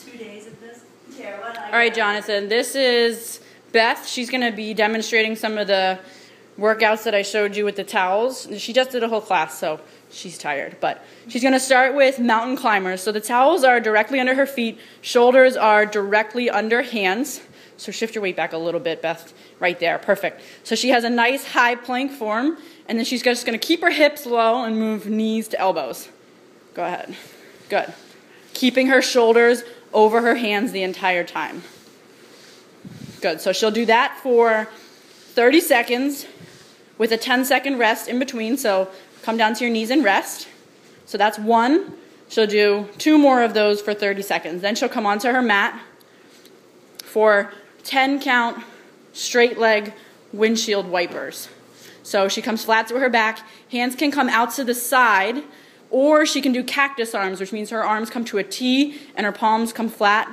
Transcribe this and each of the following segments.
2 days of this. Here, what I All right, Jonathan, this is Beth. She's going to be demonstrating some of the workouts that I showed you with the towels. She just did a whole class, so she's tired. But she's going to start with mountain climbers. So the towels are directly under her feet. Shoulders are directly under hands. So shift your weight back a little bit, Beth. Right there. Perfect. So she has a nice high plank form. And then she's just going to keep her hips low and move knees to elbows. Go ahead. Good. Keeping her shoulders over her hands the entire time. Good. So she'll do that for 30 seconds with a 10-second rest in between. So come down to your knees and rest. So that's one. She'll do 2 more of those for 30 seconds. Then she'll come onto her mat for 10 count straight leg windshield wipers. So she comes flat to her back. Hands can come out to the side, or she can do cactus arms, which means her arms come to a T and her palms come flat.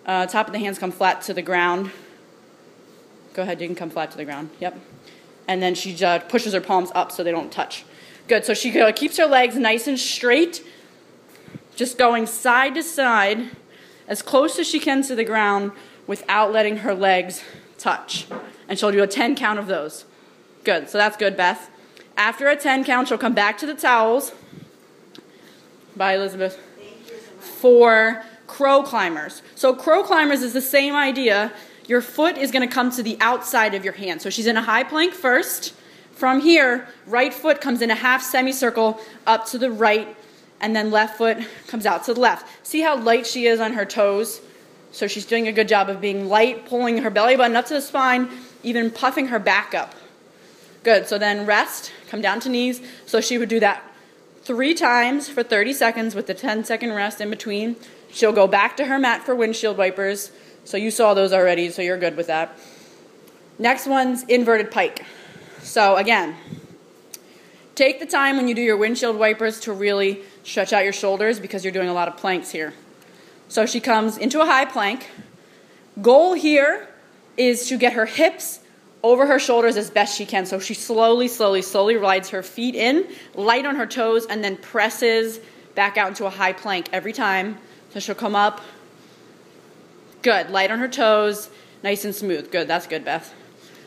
Top of the hands come flat to the ground. Go ahead, you can come flat to the ground. Yep. And then she pushes her palms up so they don't touch. Good. So she keeps her legs nice and straight, just going side to side as close as she can to the ground without letting her legs touch. And she'll do a 10 count of those. Good. So that's good, Beth. After a 10 count, she'll come back to the towels. Bye, Elizabeth. For crow climbers. So crow climbers is the same idea. Your foot is going to come to the outside of your hand. So she's in a high plank first. From here, right foot comes in a half semicircle up to the right, and then left foot comes out to the left. See how light she is on her toes? So she's doing a good job of being light, pulling her belly button up to the spine, even puffing her back up. Good. So then rest, come down to knees. So she would do that 3 times for 30 seconds with the 10-second rest in between. She'll go back to her mat for windshield wipers. So you saw those already, so you're good with that. Next one's inverted pike. So again, take the time when you do your windshield wipers to really stretch out your shoulders because you're doing a lot of planks here. So she comes into a high plank. Goal here is to get her hips over her shoulders as best she can. So she slowly rides her feet in, light on her toes, and then presses back out into a high plank every time. So she'll come up. Good. Light on her toes, nice and smooth. Good. That's good, Beth.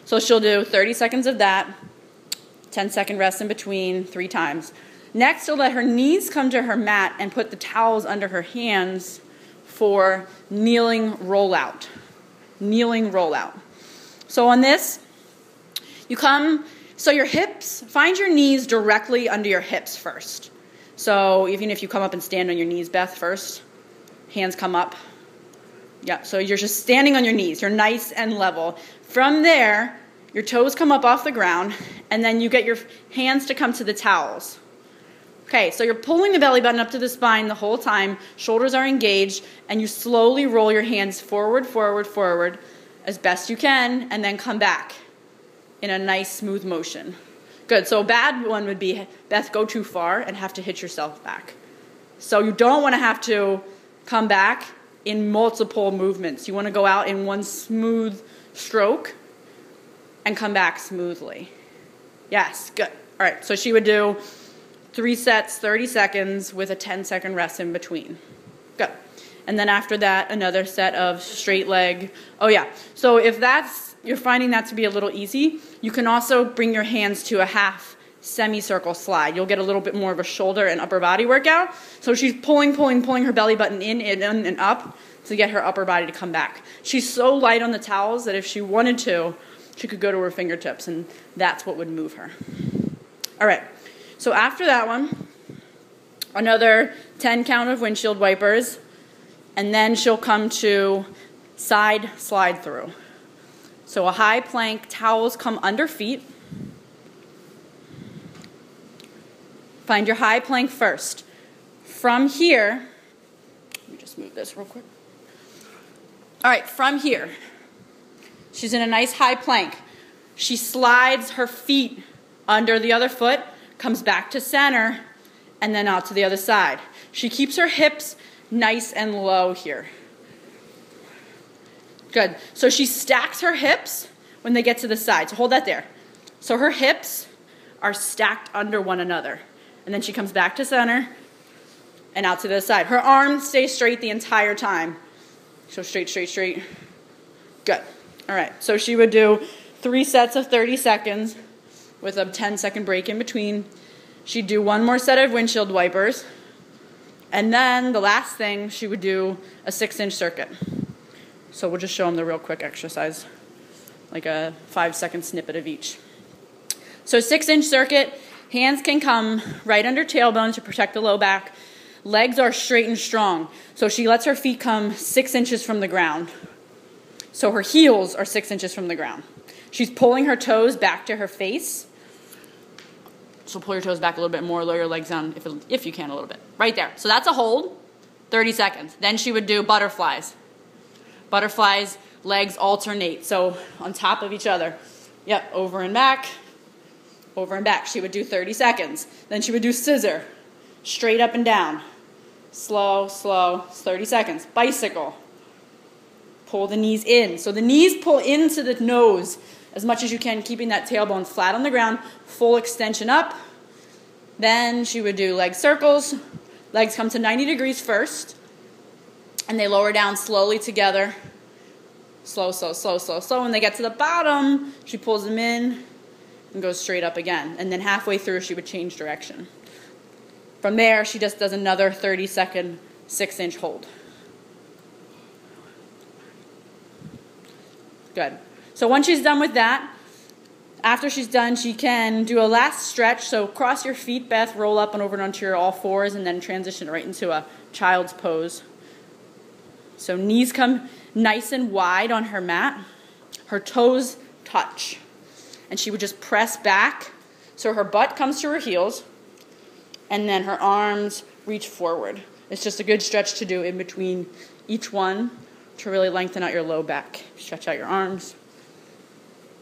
So she'll do 30 seconds of that, 10-second rest in between, 3 times. Next, she'll let her knees come to her mat and put the towels under her hands for kneeling rollout. Kneeling rollout. So on this, you come, so your hips, find your knees directly under your hips first. So even if you come up and stand on your knees, Beth, first, hands come up. Yeah, so you're just standing on your knees. You're nice and level. From there, your toes come up off the ground, and then you get your hands to come to the towels. Okay, so you're pulling the belly button up to the spine the whole time. Shoulders are engaged, and you slowly roll your hands forward, forward, forward as best you can, and then come back in a nice, smooth motion. Good. So a bad one would be, Beth, go too far and have to hit yourself back. So you don't want to have to come back in multiple movements. You want to go out in one smooth stroke and come back smoothly. Yes, good. All right, so she would do 3 sets, 30 seconds with a 10-second rest in between. Good. And then after that, another set of straight leg. Oh yeah, so if you're finding that to be a little easy, you can also bring your hands to a half semicircle slide. You'll get a little bit more of a shoulder and upper body workout. So she's pulling her belly button in and up to get her upper body to come back. She's so light on the towels that if she wanted to, she could go to her fingertips, and that's what would move her. All right, so after that one, another 10 count of windshield wipers, and then she'll come to side slide through. So a high plank, towels come under feet. Find your high plank first. From here, let me just move this real quick. All right, from here, she's in a nice high plank. She slides her feet under the other foot, comes back to center, and then out to the other side. She keeps her hips nice and low here. Good. So she stacks her hips when they get to the side. So hold that there. So her hips are stacked under one another. And then she comes back to center and out to the side. Her arms stay straight the entire time. So straight, straight, straight. Good. All right, so she would do 3 sets of 30 seconds with a 10-second break in between. She'd do 1 more set of windshield wipers. And then the last thing, she would do a 6-inch circuit. So we'll just show them the real quick exercise, like a 5-second snippet of each. So 6-inch circuit, hands can come right under tailbone to protect the low back. Legs are straight and strong. So she lets her feet come 6 inches from the ground. So her heels are 6 inches from the ground. She's pulling her toes back to her face. So pull your toes back a little bit more, lower your legs down if you can a little bit. Right there. So that's a hold, 30 seconds. Then she would do butterflies. Butterflies, legs alternate. So on top of each other. Yep, over and back, over and back. She would do 30 seconds. Then she would do scissor, straight up and down. Slow, slow, 30 seconds. Bicycle. Pull the knees in. So the knees pull into the nose as much as you can, keeping that tailbone flat on the ground, full extension up. Then she would do leg circles. Legs come to 90 degrees first, and they lower down slowly together. Slow, slow, slow, slow, slow. When they get to the bottom, she pulls them in and goes straight up again. And then halfway through, she would change direction. From there, she just does another 30-second 6-inch hold. Good. So once she's done with that, after she's done, she can do a last stretch. So cross your feet, Beth, roll up and over and onto your all fours, and then transition right into a child's pose. So knees come nice and wide on her mat. Her toes touch. And she would just press back so her butt comes to her heels, and then her arms reach forward. It's just a good stretch to do in between each one to really lengthen out your low back. Stretch out your arms.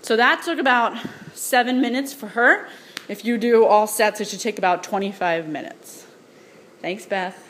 So that took about 7 minutes for her. If you do all sets, it should take about 25 minutes. Thanks, Beth.